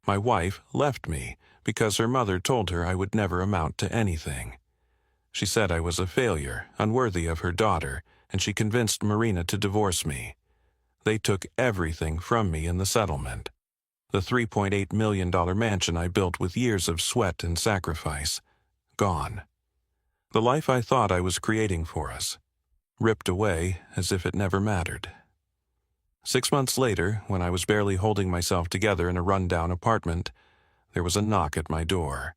My wife left me because her mother told her I would never amount to anything. She said I was a failure, unworthy of her daughter, and she convinced Marina to divorce me. They took everything from me in the settlement. The $3.8 million mansion I built with years of sweat and sacrifice. Gone. The life I thought I was creating for us. Ripped away as if it never mattered. 6 months later, when I was barely holding myself together in a run-down apartment, there was a knock at my door.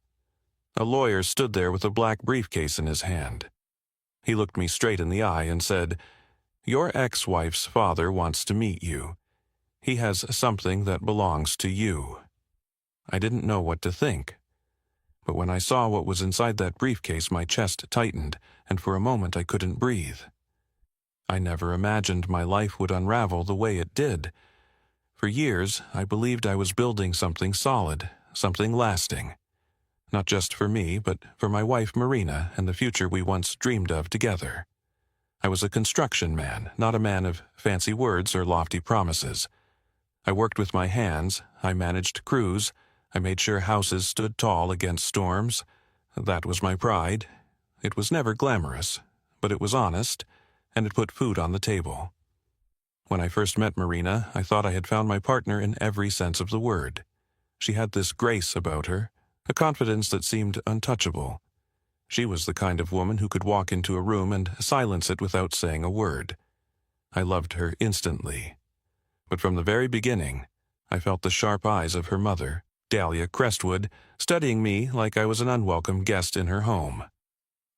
A lawyer stood there with a black briefcase in his hand. He looked me straight in the eye and said, "Your ex-wife's father wants to meet you. He has something that belongs to you." I didn't know what to think. But when I saw what was inside that briefcase, my chest tightened, and for a moment I couldn't breathe. I never imagined my life would unravel the way it did. For years, I believed I was building something solid, something lasting. Not just for me, but for my wife Marina and the future we once dreamed of together. I was a construction man, not a man of fancy words or lofty promises. I worked with my hands, I managed crews, I made sure houses stood tall against storms. That was my pride. It was never glamorous, but it was honest, and it put food on the table. When I first met Marina, I thought I had found my partner in every sense of the word. She had this grace about her, a confidence that seemed untouchable. She was the kind of woman who could walk into a room and silence it without saying a word. I loved her instantly. But from the very beginning, I felt the sharp eyes of her mother, Dahlia Crestwood, studying me like I was an unwelcome guest in her home.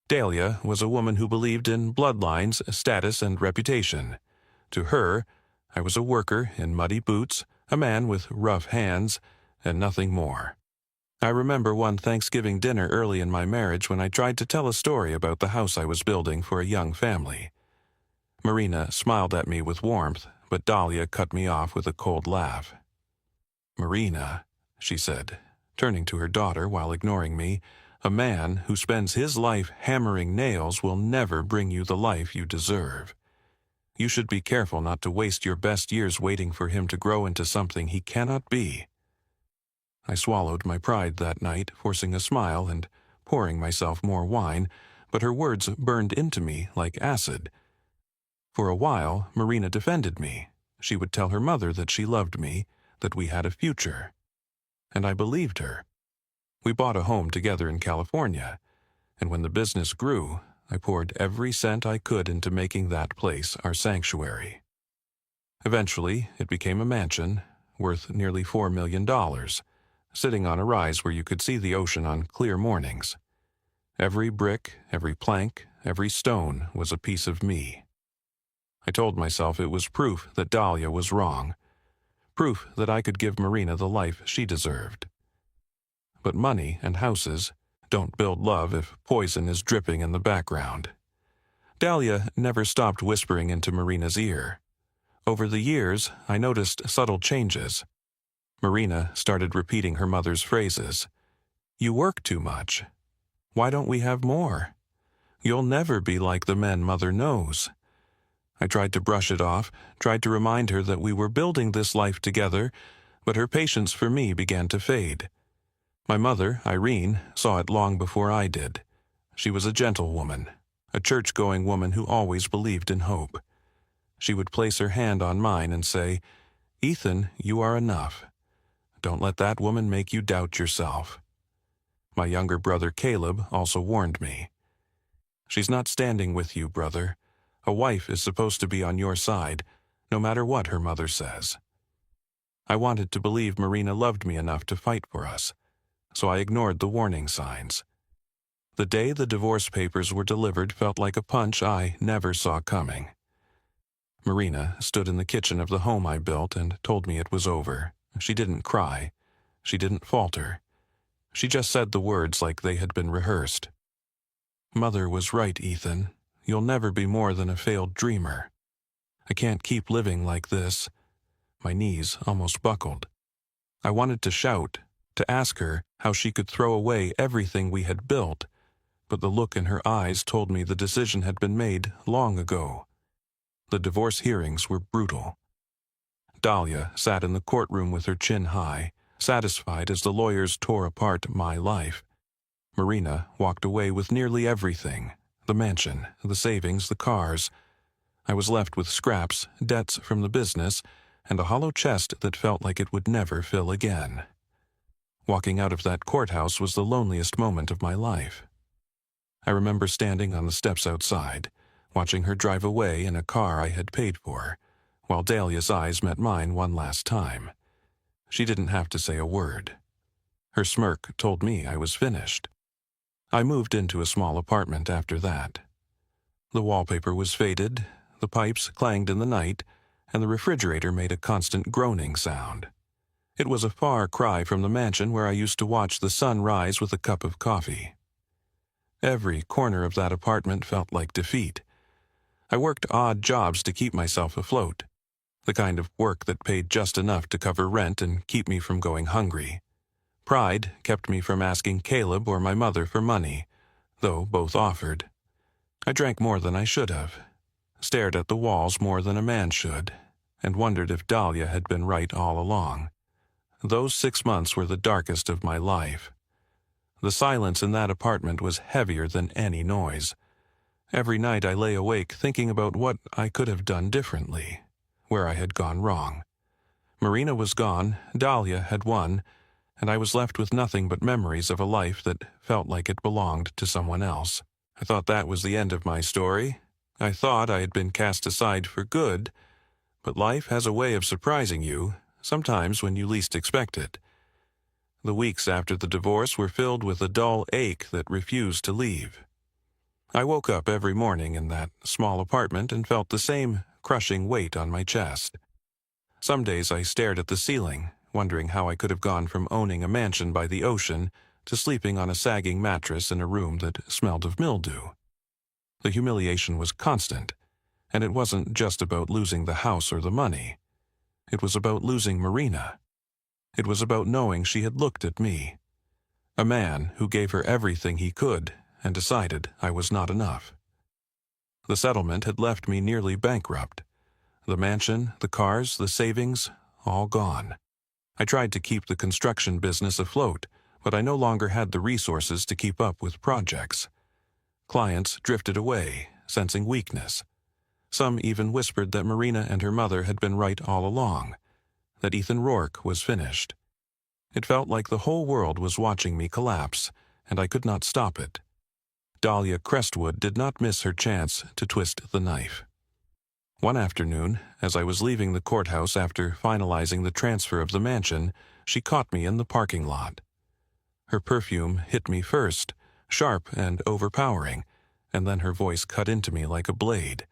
Dahlia was a woman who believed in bloodlines, status, and reputation. To her, I was a worker in muddy boots, a man with rough hands, and nothing more. I remember one Thanksgiving dinner early in my marriage when I tried to tell a story about the house I was building for a young family. Marina smiled at me with warmth, but Dahlia cut me off with a cold laugh. "Marina," she said, turning to her daughter while ignoring me, "a man who spends his life hammering nails will never bring you the life you deserve. You should be careful not to waste your best years waiting for him to grow into something he cannot be." I swallowed my pride that night, forcing a smile and pouring myself more wine, but her words burned into me like acid. For a while, Marina defended me. She would tell her mother that she loved me, that we had a future. And I believed her. We bought a home together in California, and when the business grew, I poured every cent I could into making that place our sanctuary. Eventually, it became a mansion, worth nearly $4 million, sitting on a rise where you could see the ocean on clear mornings. Every brick, every plank, every stone was a piece of me. I told myself it was proof that Dahlia was wrong, proof that I could give Marina the life she deserved. But money and houses don't build love if poison is dripping in the background. Dahlia never stopped whispering into Marina's ear. Over the years, I noticed subtle changes. Marina started repeating her mother's phrases. "You work too much. Why don't we have more? You'll never be like the men Mother knows." I tried to brush it off, tried to remind her that we were building this life together, but her patience for me began to fade. My mother, Irene, saw it long before I did. She was a gentle woman, a church-going woman who always believed in hope. She would place her hand on mine and say, "Ethan, you are enough. Don't let that woman make you doubt yourself." My younger brother Caleb also warned me. "She's not standing with you, brother. A wife is supposed to be on your side, no matter what her mother says." I wanted to believe Marina loved me enough to fight for us, so I ignored the warning signs. The day the divorce papers were delivered felt like a punch I never saw coming. Marina stood in the kitchen of the home I built and told me it was over. She didn't cry. She didn't falter. She just said the words like they had been rehearsed. "Mother was right, Ethan. You'll never be more than a failed dreamer. I can't keep living like this." My knees almost buckled. I wanted to shout, to ask her how she could throw away everything we had built, but the look in her eyes told me the decision had been made long ago. The divorce hearings were brutal. Dahlia sat in the courtroom with her chin high, Satisfied as the lawyers tore apart my life, Marina walked away with nearly everything: the mansion, the savings, the cars. I was left with scraps, debts from the business, and a hollow chest that felt like it would never fill again. Walking out of that courthouse was the loneliest moment of my life. I remember standing on the steps outside, watching her drive away in a car I had paid for, while Dahlia's eyes met mine one last time. She didn't have to say a word. Her smirk told me I was finished. I moved into a small apartment after that. The wallpaper was faded, the pipes clanged in the night, and the refrigerator made a constant groaning sound. It was a far cry from the mansion where I used to watch the sun rise with a cup of coffee. Every corner of that apartment felt like defeat. I worked odd jobs to keep myself afloat, the kind of work that paid just enough to cover rent and keep me from going hungry. Pride kept me from asking Caleb or my mother for money, though both offered. I drank more than I should have, stared at the walls more than a man should, and wondered if Dahlia had been right all along. Those 6 months were the darkest of my life. The silence in that apartment was heavier than any noise. Every night I lay awake thinking about what I could have done differently, where I had gone wrong. Marina was gone, Dahlia had won, and I was left with nothing but memories of a life that felt like it belonged to someone else. I thought that was the end of my story. I thought I had been cast aside for good, but life has a way of surprising you, sometimes when you least expect it. The weeks after the divorce were filled with a dull ache that refused to leave. I woke up every morning in that small apartment and felt the same crushing weight on my chest. Some days I stared at the ceiling, wondering how I could have gone from owning a mansion by the ocean to sleeping on a sagging mattress in a room that smelled of mildew. The humiliation was constant, and it wasn't just about losing the house or the money. It was about losing Marina. It was about knowing she had looked at me, a man who gave her everything he could and decided I was not enough. The settlement had left me nearly bankrupt. The mansion, the cars, the savings, all gone. I tried to keep the construction business afloat, but I no longer had the resources to keep up with projects. Clients drifted away, sensing weakness. Some even whispered that Marina and her mother had been right all along, that Ethan Rourke was finished. It felt like the whole world was watching me collapse, and I could not stop it. Dahlia Crestwood did not miss her chance to twist the knife. One afternoon, as I was leaving the courthouse after finalizing the transfer of the mansion, she caught me in the parking lot. Her perfume hit me first, sharp and overpowering, and then her voice cut into me like a blade.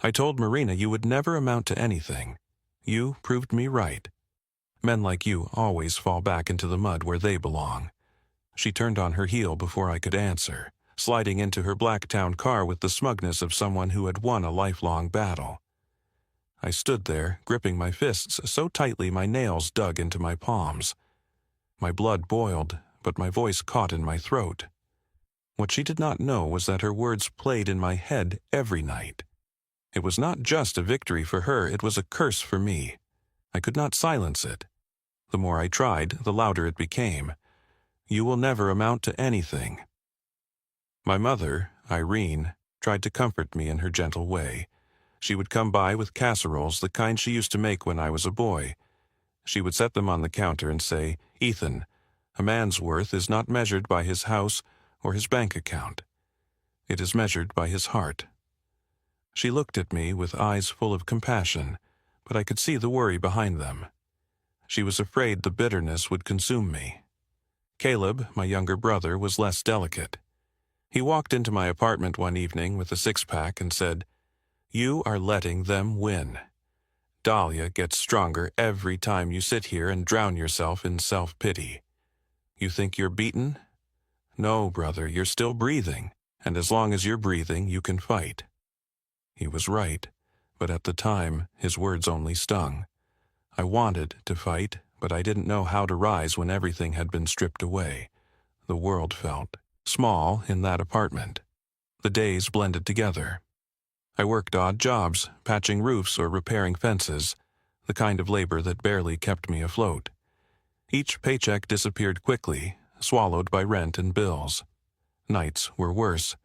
I told Marina you would never amount to anything. You proved me right. Men like you always fall back into the mud where they belong. She turned on her heel before I could answer, sliding into her Blacktown car with the smugness of someone who had won a lifelong battle. I stood there, gripping my fists so tightly my nails dug into my palms. My blood boiled, but my voice caught in my throat. What she did not know was that her words played in my head every night. It was not just a victory for her, it was a curse for me. I could not silence it. The more I tried, the louder it became. You will never amount to anything. My mother, Irene, tried to comfort me in her gentle way. She would come by with casseroles, the kind she used to make when I was a boy. She would set them on the counter and say, "Ethan, a man's worth is not measured by his house or his bank account. It is measured by his heart." She looked at me with eyes full of compassion, but I could see the worry behind them. She was afraid the bitterness would consume me. Caleb, my younger brother, was less delicate. He walked into my apartment one evening with a six-pack and said, "You are letting them win. Dahlia gets stronger every time you sit here and drown yourself in self-pity. You think you're beaten? No, brother, you're still breathing, and as long as you're breathing, you can fight." He was right, but at the time, his words only stung. I wanted to fight, but I didn't know how to rise when everything had been stripped away. The world felt small in that apartment. The days blended together. I worked odd jobs, patching roofs or repairing fences, the kind of labor that barely kept me afloat. Each paycheck disappeared quickly, swallowed by rent and bills. Nights were worse.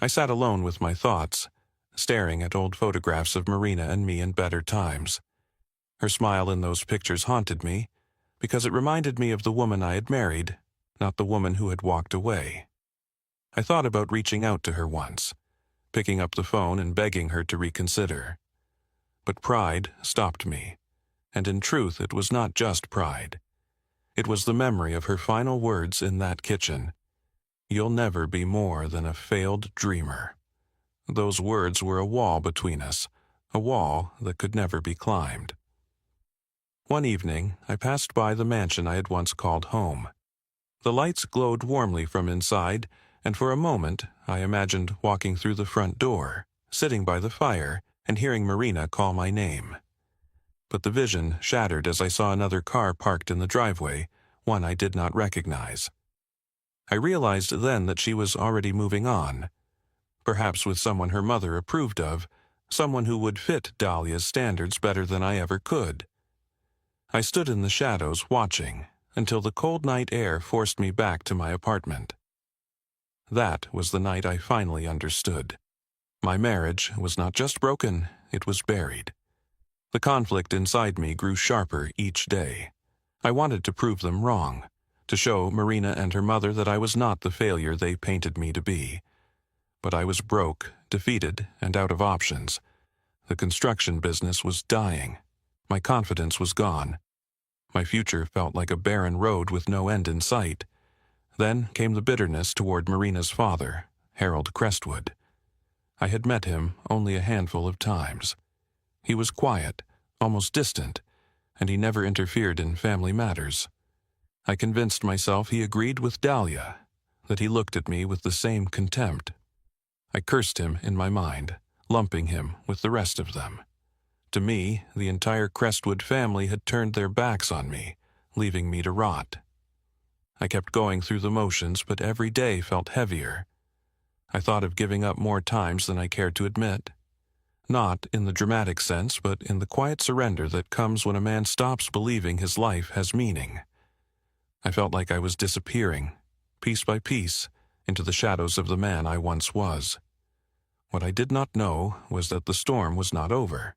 I sat alone with my thoughts, staring at old photographs of Marina and me in better times. Her smile in those pictures haunted me, because it reminded me of the woman I had married, not the woman who had walked away. I thought about reaching out to her once, picking up the phone and begging her to reconsider. But pride stopped me, and in truth it was not just pride. It was the memory of her final words in that kitchen. "You'll never be more than a failed dreamer." Those words were a wall between us, a wall that could never be climbed. One evening, I passed by the mansion I had once called home. The lights glowed warmly from inside, and for a moment I imagined walking through the front door, sitting by the fire, and hearing Marina call my name. But the vision shattered as I saw another car parked in the driveway, one I did not recognize. I realized then that she was already moving on, perhaps with someone her mother approved of, someone who would fit Dahlia's standards better than I ever could. I stood in the shadows watching until the cold night air forced me back to my apartment. That was the night I finally understood. My marriage was not just broken, it was buried. The conflict inside me grew sharper each day. I wanted to prove them wrong, to show Marina and her mother that I was not the failure they painted me to be. But I was broke, defeated, and out of options. The construction business was dying. My confidence was gone. My future felt like a barren road with no end in sight. Then came the bitterness toward Marina's father, Harold Crestwood. I had met him only a handful of times. He was quiet, almost distant, and he never interfered in family matters. I convinced myself he agreed with Dahlia, that he looked at me with the same contempt. I cursed him in my mind, lumping him with the rest of them. To me, the entire Crestwood family had turned their backs on me, leaving me to rot. I kept going through the motions, but every day felt heavier. I thought of giving up more times than I cared to admit. Not in the dramatic sense, but in the quiet surrender that comes when a man stops believing his life has meaning. I felt like I was disappearing, piece by piece, into the shadows of the man I once was. What I did not know was that the storm was not over.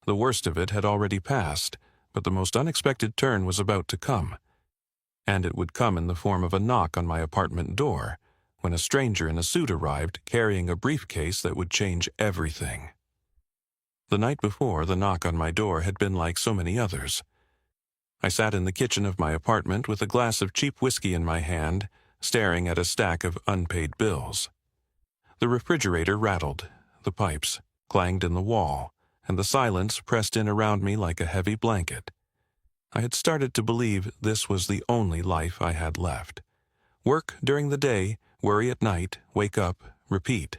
The worst of it had already passed, but the most unexpected turn was about to come. And it would come in the form of a knock on my apartment door, when a stranger in a suit arrived carrying a briefcase that would change everything. The night before, the knock on my door had been like so many others. I sat in the kitchen of my apartment with a glass of cheap whiskey in my hand, staring at a stack of unpaid bills. The refrigerator rattled, the pipes clanged in the wall, and the silence pressed in around me like a heavy blanket. I had started to believe this was the only life I had left. Work during the day, worry at night, wake up, repeat.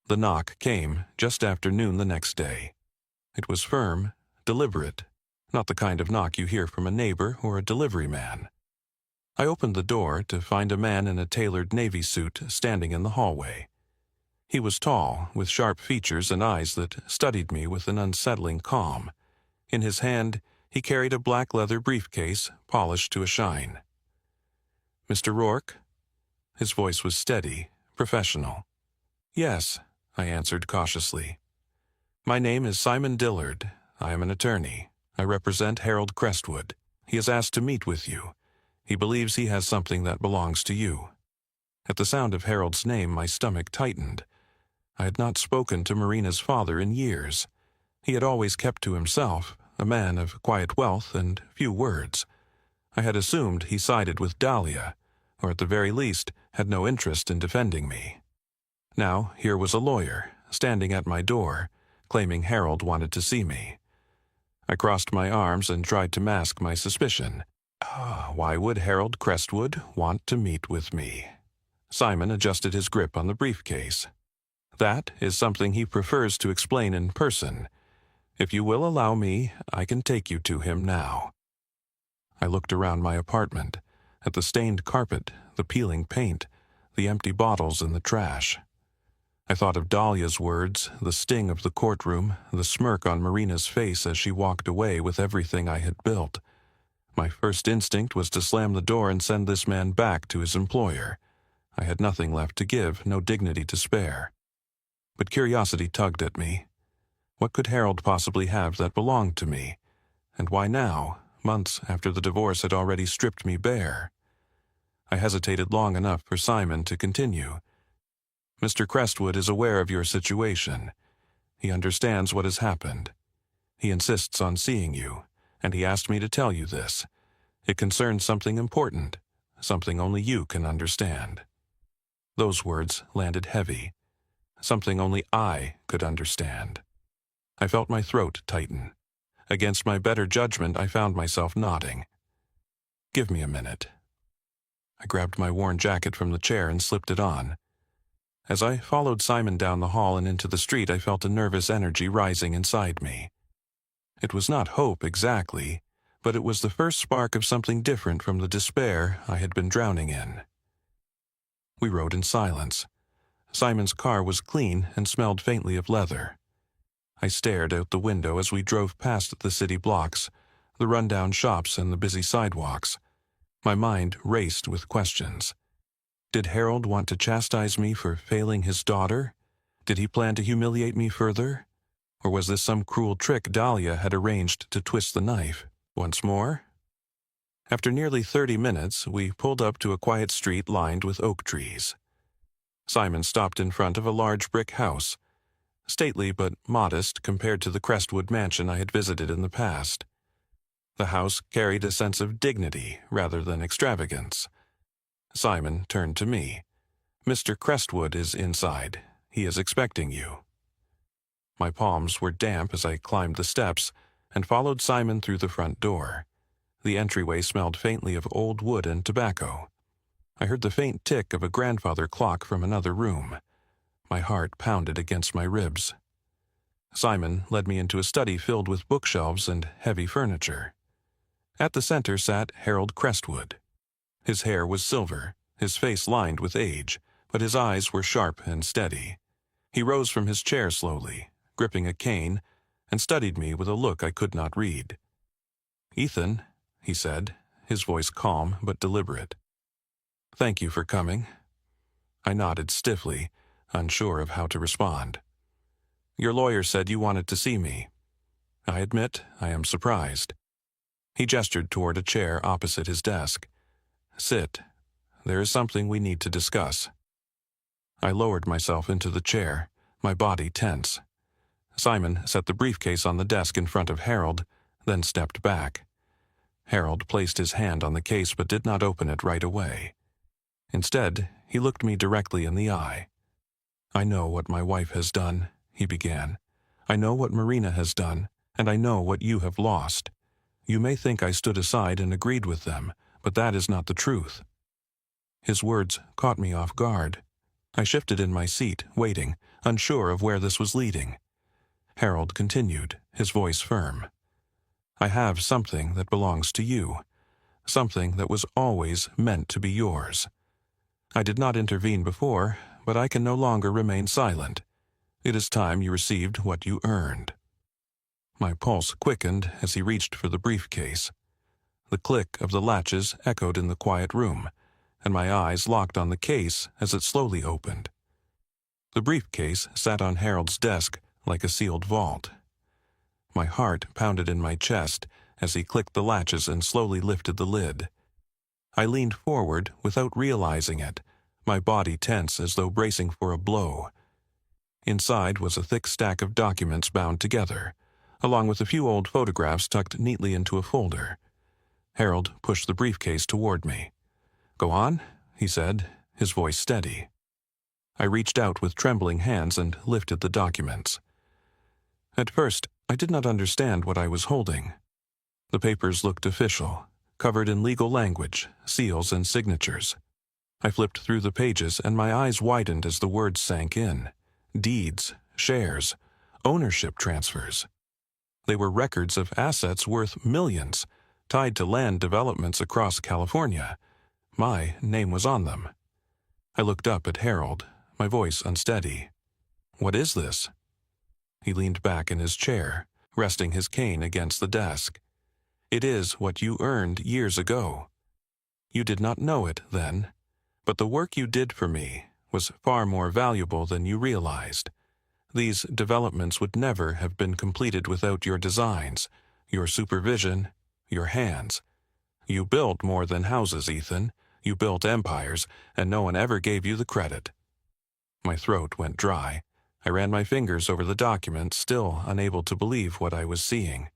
The knock came just after noon the next day. It was firm, deliberate, not the kind of knock you hear from a neighbor or a delivery man. I opened the door to find a man in a tailored navy suit standing in the hallway. He was tall, with sharp features and eyes that studied me with an unsettling calm. In his hand, he carried a black leather briefcase, polished to a shine. "Mr. Rourke?" His voice was steady, professional. "Yes," I answered cautiously. "My name is Simon Dillard. I am an attorney. I represent Harold Crestwood. He has asked to meet with you. He believes he has something that belongs to you." At the sound of Harold's name, my stomach tightened. I had not spoken to Marina's father in years. He had always kept to himself, a man of quiet wealth and few words. I had assumed he sided with Dahlia, or at the very least had no interest in defending me. Now here was a lawyer, standing at my door, claiming Harold wanted to see me. I crossed my arms and tried to mask my suspicion. Why would Harold Crestwood want to meet with me? Simon adjusted his grip on the briefcase. "That is something he prefers to explain in person. If you will allow me, I can take you to him now." I looked around my apartment, at the stained carpet, the peeling paint, the empty bottles in the trash. I thought of Dahlia's words, the sting of the courtroom, the smirk on Marina's face as she walked away with everything I had built. My first instinct was to slam the door and send this man back to his employer. I had nothing left to give, no dignity to spare. But curiosity tugged at me. What could Harold possibly have that belonged to me? And why now, months after the divorce had already stripped me bare? I hesitated long enough for Simon to continue. Mr. Crestwood is aware of your situation. He understands what has happened. He insists on seeing you, and he asked me to tell you this. It concerns something important, something only you can understand. Those words landed heavy. Something only I could understand. I felt my throat tighten. Against my better judgment, I found myself nodding. Give me a minute. I grabbed my worn jacket from the chair and slipped it on. As I followed Simon down the hall and into the street, I felt a nervous energy rising inside me. It was not hope exactly, but it was the first spark of something different from the despair I had been drowning in. We rode in silence. Simon's car was clean and smelled faintly of leather. I stared out the window as we drove past the city blocks, the rundown shops and the busy sidewalks. My mind raced with questions. Did Harold want to chastise me for failing his daughter? Did he plan to humiliate me further? Or was this some cruel trick Dahlia had arranged to twist the knife once more? After nearly 30 minutes, we pulled up to a quiet street lined with oak trees. Simon stopped in front of a large brick house, stately but modest compared to the Crestwood mansion I had visited in the past. The house carried a sense of dignity rather than extravagance. Simon turned to me. "Mr. Crestwood is inside. He is expecting you." My palms were damp as I climbed the steps and followed Simon through the front door. The entryway smelled faintly of old wood and tobacco. I heard the faint tick of a grandfather clock from another room. My heart pounded against my ribs. Simon led me into a study filled with bookshelves and heavy furniture. At the center sat Harold Crestwood. His hair was silver, his face lined with age, but his eyes were sharp and steady. He rose from his chair slowly, gripping a cane, and studied me with a look I could not read. "Ethan," he said, his voice calm but deliberate. "Thank you for coming." I nodded stiffly, unsure of how to respond. "Your lawyer said you wanted to see me. I admit I am surprised." He gestured toward a chair opposite his desk. "Sit. There is something we need to discuss." I lowered myself into the chair, my body tense. Simon set the briefcase on the desk in front of Harold, then stepped back. Harold placed his hand on the case but did not open it right away. Instead, he looked me directly in the eye. "I know what my wife has done," he began. "I know what Marina has done, and I know what you have lost. You may think I stood aside and agreed with them, but that is not the truth." His words caught me off guard. I shifted in my seat, waiting, unsure of where this was leading. Harold continued, his voice firm. "I have something that belongs to you, something that was always meant to be yours. I did not intervene before, but I can no longer remain silent. It is time you received what you earned." My pulse quickened as he reached for the briefcase. The click of the latches echoed in the quiet room, and my eyes locked on the case as it slowly opened. The briefcase sat on Harold's desk like a sealed vault. My heart pounded in my chest as he clicked the latches and slowly lifted the lid. I leaned forward without realizing it, my body tense as though bracing for a blow. Inside was a thick stack of documents bound together, along with a few old photographs tucked neatly into a folder. Harold pushed the briefcase toward me. "Go on," he said, his voice steady. I reached out with trembling hands and lifted the documents. At first, I did not understand what I was holding. The papers looked official, covered in legal language, seals and signatures. I flipped through the pages and my eyes widened as the words sank in. Deeds, shares, ownership transfers. They were records of assets worth millions, tied to land developments across California. My name was on them. I looked up at Harold, my voice unsteady. "What is this?" He leaned back in his chair, resting his cane against the desk. It is what you earned years ago. You did not know it then, but the work you did for me was far more valuable than you realized. These developments would never have been completed without your designs, your supervision, your hands. You built more than houses, Ethan. You built empires, and no one ever gave you the credit. My throat went dry. I ran my fingers over the document, still unable to believe what I was seeing.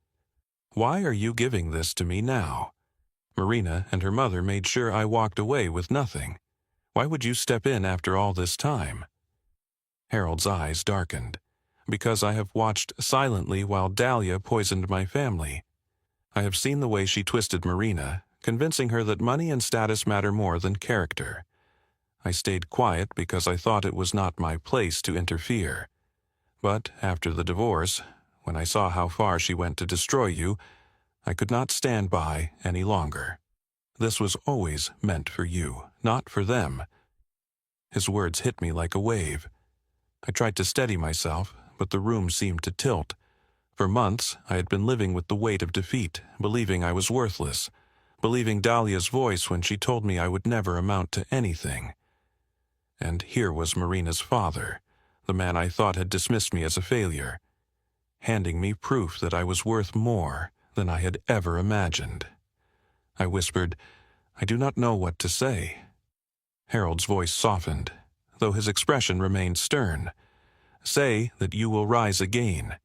Why are you giving this to me now? Marina and her mother made sure I walked away with nothing. Why would you step in after all this time? Harold's eyes darkened. Because I have watched silently while Dahlia poisoned my family. I have seen the way she twisted Marina, convincing her that money and status matter more than character. I stayed quiet because I thought it was not my place to interfere. But after the divorce, when I saw how far she went to destroy you, I could not stand by any longer. This was always meant for you, not for them. His words hit me like a wave. I tried to steady myself, but the room seemed to tilt. For months, I had been living with the weight of defeat, believing I was worthless, believing Dahlia's voice when she told me I would never amount to anything. And here was Marina's father, the man I thought had dismissed me as a failure, handing me proof that I was worth more than I had ever imagined. I whispered, "I do not know what to say." Harold's voice softened, though his expression remained stern. "Say that you will rise again.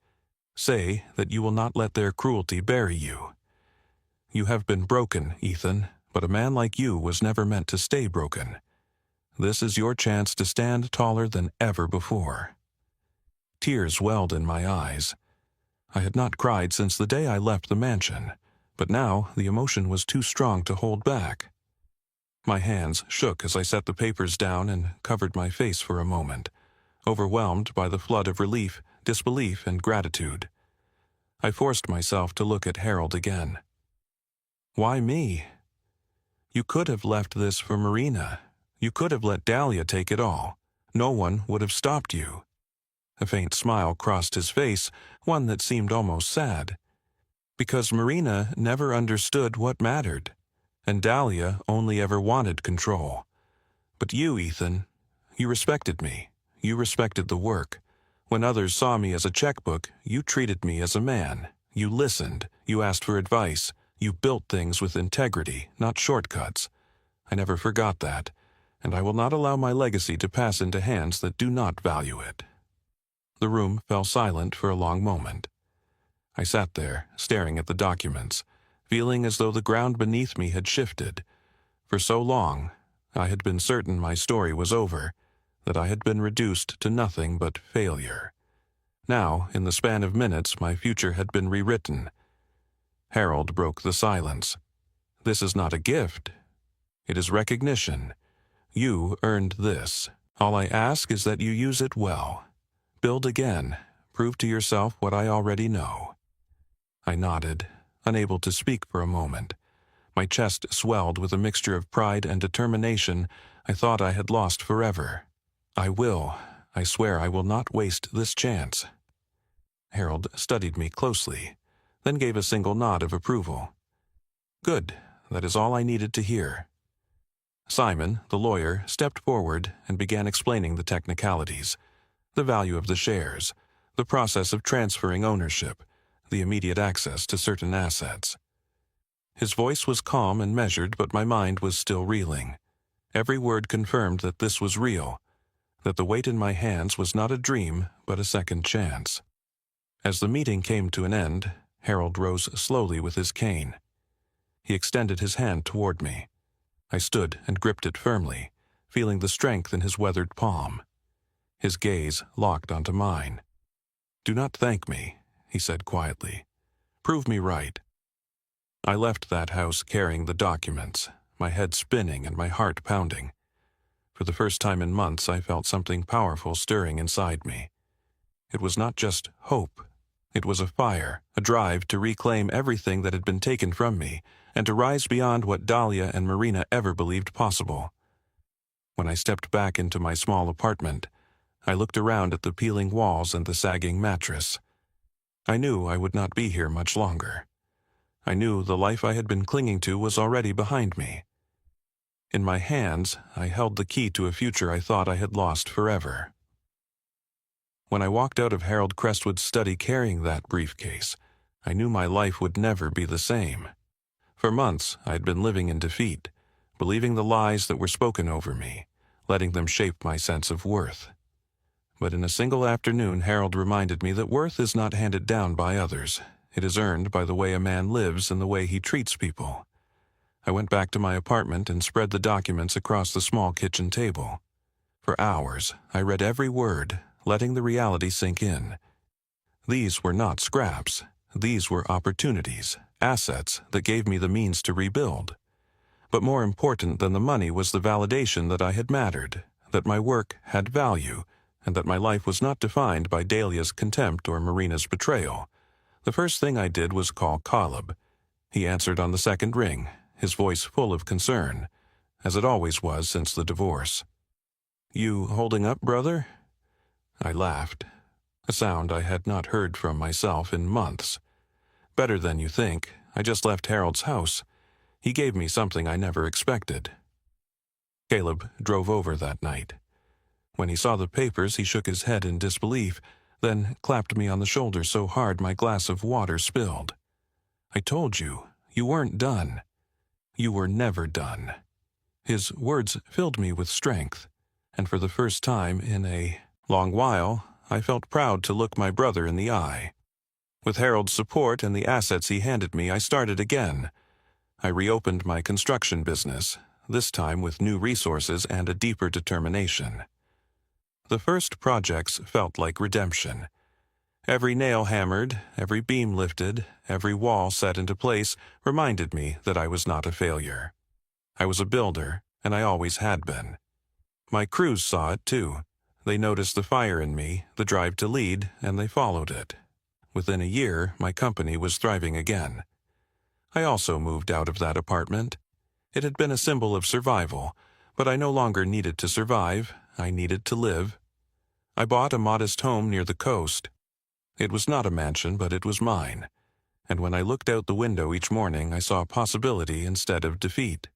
Say that you will not let their cruelty bury you. You have been broken, Ethan, but a man like you was never meant to stay broken. This is your chance to stand taller than ever before." Tears welled in my eyes. I had not cried since the day I left the mansion, but now the emotion was too strong to hold back. My hands shook as I set the papers down and covered my face for a moment, overwhelmed by the flood of relief, disbelief, and gratitude. I forced myself to look at Harold again. "Why me? You could have left this for Marina. You could have let Dahlia take it all. No one would have stopped you." A faint smile crossed his face, one that seemed almost sad. "Because Marina never understood what mattered, and Dahlia only ever wanted control. But you, Ethan, you respected me. You respected the work. When others saw me as a checkbook, you treated me as a man. You listened. You asked for advice. You built things with integrity, not shortcuts. I never forgot that, and I will not allow my legacy to pass into hands that do not value it." The room fell silent for a long moment. I sat there, staring at the documents, feeling as though the ground beneath me had shifted. For so long, I had been certain my story was over, that I had been reduced to nothing but failure. Now, in the span of minutes, my future had been rewritten. Harold broke the silence. "This is not a gift. It is recognition. You earned this. All I ask is that you use it well. Build again. Prove to yourself what I already know." I nodded, unable to speak for a moment. My chest swelled with a mixture of pride and determination I thought I had lost forever. I swear I will not waste this chance." Harold studied me closely, then gave a single nod of approval. "Good, that is all I needed to hear." Simon, the lawyer, stepped forward and began explaining the technicalities, the value of the shares, the process of transferring ownership, the immediate access to certain assets. His voice was calm and measured, but my mind was still reeling. Every word confirmed that this was real, that the weight in my hands was not a dream, but a second chance. As the meeting came to an end, Harold rose slowly with his cane. He extended his hand toward me. I stood and gripped it firmly, feeling the strength in his weathered palm. His gaze locked onto mine. "Do not thank me," he said quietly. "Prove me right." I left that house carrying the documents, my head spinning and my heart pounding. For the first time in months, I felt something powerful stirring inside me. It was not just hope. It was a fire, a drive to reclaim everything that had been taken from me, and to rise beyond what Dahlia and Marina ever believed possible. When I stepped back into my small apartment, I looked around at the peeling walls and the sagging mattress. I knew I would not be here much longer. I knew the life I had been clinging to was already behind me. In my hands, I held the key to a future I thought I had lost forever. When I walked out of Harold Crestwood's study carrying that briefcase, I knew my life would never be the same. For months, I had been living in defeat, believing the lies that were spoken over me, letting them shape my sense of worth. But in a single afternoon, Harold reminded me that worth is not handed down by others. It is earned by the way a man lives and the way he treats people. I went back to my apartment and spread the documents across the small kitchen table. For hours, I read every word, letting the reality sink in. These were not scraps. These were opportunities, assets that gave me the means to rebuild. But more important than the money was the validation that I had mattered, that my work had value, and that my life was not defined by Dahlia's contempt or Marina's betrayal. The first thing I did was call Caleb. He answered on the second ring, his voice full of concern, as it always was since the divorce. "You holding up, brother?" I laughed, a sound I had not heard from myself in months. "Better than you think. I just left Harold's house. He gave me something I never expected." Caleb drove over that night. When he saw the papers, he shook his head in disbelief, then clapped me on the shoulder so hard my glass of water spilled. "I told you, you weren't done. You were never done." His words filled me with strength, and for the first time in a long while, I felt proud to look my brother in the eye. With Harold's support and the assets he handed me, I started again. I reopened my construction business, this time with new resources and a deeper determination. The first projects felt like redemption. Every nail hammered, every beam lifted, every wall set into place reminded me that I was not a failure. I was a builder, and I always had been. My crews saw it too. They noticed the fire in me, the drive to lead, and they followed it. Within a year, my company was thriving again. I also moved out of that apartment. It had been a symbol of survival, but I no longer needed to survive. I needed to live. I bought a modest home near the coast. It was not a mansion, but it was mine. And when I looked out the window each morning, I saw possibility instead of defeat.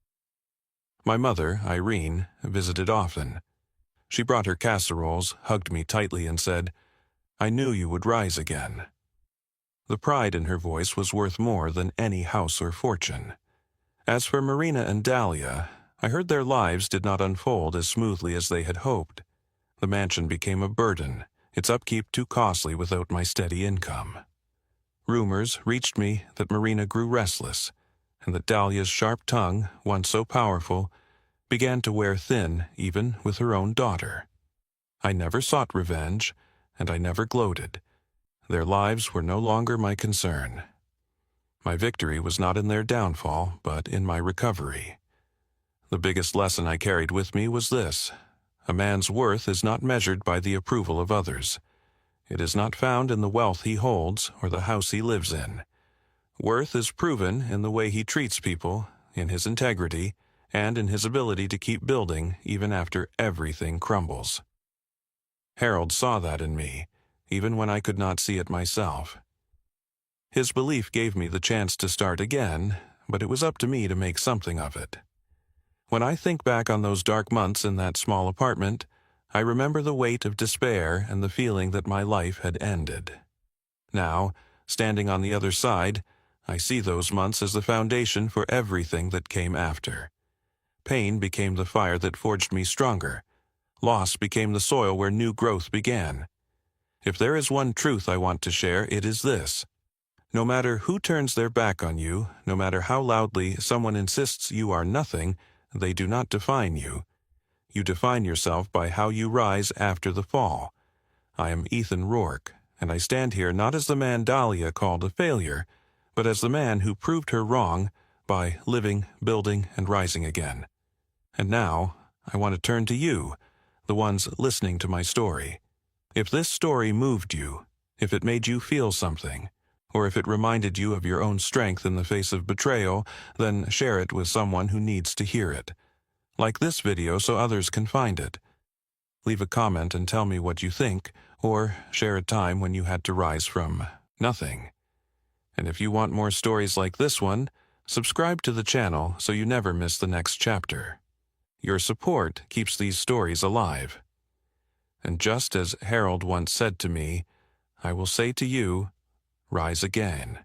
My mother, Irene, visited often. She brought her casseroles, hugged me tightly, and said, "I knew you would rise again." The pride in her voice was worth more than any house or fortune. As for Marina and Dahlia, I heard their lives did not unfold as smoothly as they had hoped. The mansion became a burden, its upkeep too costly without my steady income. Rumors reached me that Marina grew restless, and that Dahlia's sharp tongue, once so powerful, began to wear thin even with her own daughter. I never sought revenge, and I never gloated. Their lives were no longer my concern. My victory was not in their downfall, but in my recovery. The biggest lesson I carried with me was this: a man's worth is not measured by the approval of others. It is not found in the wealth he holds or the house he lives in. Worth is proven in the way he treats people, in his integrity, and in his ability to keep building even after everything crumbles. Harold saw that in me, even when I could not see it myself. His belief gave me the chance to start again, but it was up to me to make something of it. When I think back on those dark months in that small apartment, I remember the weight of despair and the feeling that my life had ended. Now, standing on the other side, I see those months as the foundation for everything that came after. Pain became the fire that forged me stronger. Loss became the soil where new growth began. If there is one truth I want to share, it is this: no matter who turns their back on you, no matter how loudly someone insists you are nothing, they do not define you. You define yourself by how you rise after the fall. I am Ethan Rourke, and I stand here not as the man Dahlia called a failure, but as the man who proved her wrong by living, building, and rising again. And now, I want to turn to you, the ones listening to my story. If this story moved you, if it made you feel something, or if it reminded you of your own strength in the face of betrayal, then share it with someone who needs to hear it. Like this video so others can find it. Leave a comment and tell me what you think, or share a time when you had to rise from nothing. And if you want more stories like this one, subscribe to the channel so you never miss the next chapter. Your support keeps these stories alive. And just as Harold once said to me, I will say to you, rise again.